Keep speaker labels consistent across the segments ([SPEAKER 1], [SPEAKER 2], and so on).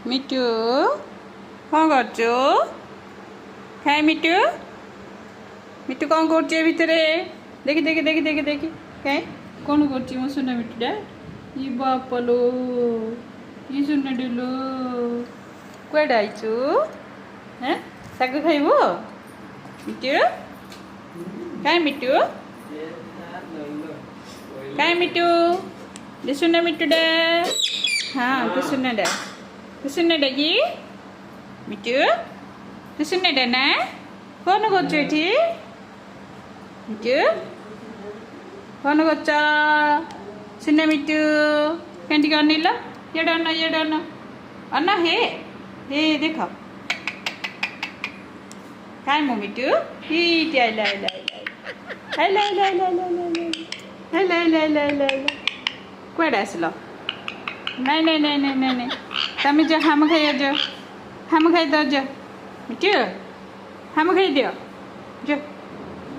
[SPEAKER 1] मिट्टू कौन कर खाए मिट्टू मिट्टू कौन कर भितर देखी देखी देखी देखी देखी कहीं कौन कर मो सुना मिट्टूटा ये बापलो ये सुना डिलो कुआडे आईचु हैं साग खाइबो मिट्टू कहीं मिट्टू कहीं मिट्टू ये सुना मिट्टूडा हाँ तू सुना की मिट्टू तू सुना ना कौन कर मिट्टू कौन कर सुना मिट्टू कैंटी अनिल ये अन्न हे देख काय मो मिट्टू हीट आइला आइला आइला आइला आइला आइला आइला आइला आइला कुआडे आसिल नहीं नहीं नहीं नहीं नहीं नहीं तमें जो हम खाई जो हम खाई दो जो मिट्टू हम खाई दियो जो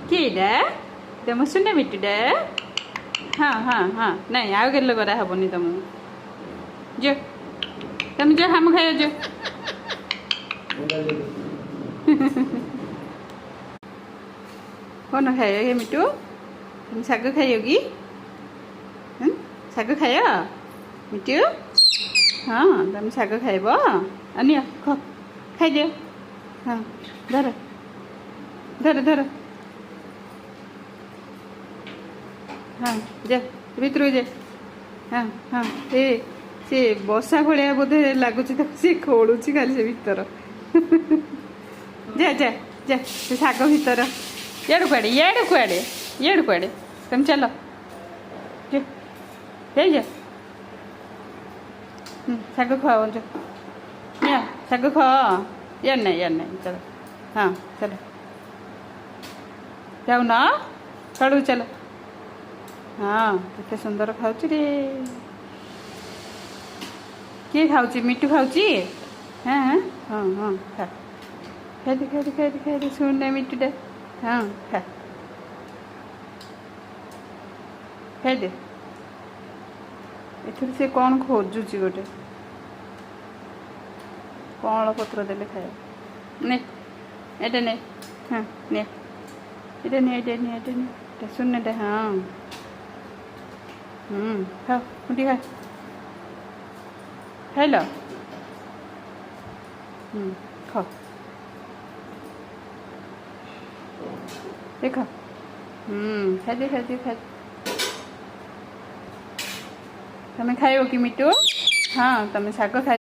[SPEAKER 1] किडा तुम सुने मिट्टूडा हाँ हाँ हाँ नहीं आउ के करा हेनी तुम जो तुम जो हम खाई जो कौन खाए मिट्टू तुम साग खाइयोगी साग खाय मिट्टू हाँ तुम साग खाइब अनिया खाई दियो हाँ धर धर धर हाँ जा भितर जा हाँ हाँ से बसा भाया बोधे लगुच सी खोलुची खाली से भीतर जा जा जा से साग भीतर येड़ कुआड़े तुम चलो जो जा साग खाओ जो या साग खाओ यार नहीं चलो हाँ चलो जाऊ ना चलू चलो हाँ केते सुंदर खाऊची रे किए खाऊची मिट्टू खाऊची हाँ हाँ हाँ खा खाई दे सुन ना मिट्टूटा हाँ खा खाई दे एथर से कौन खोजुची गोटे कौन पत्र देले खाए ने एटा ने हाँ ने एटा ने सुन ना हाँ खाओ मुठी खा खाई लो खाओ देखो खाई दे तमें खाइब कि मिट्टू हाँ तमें साग खाइ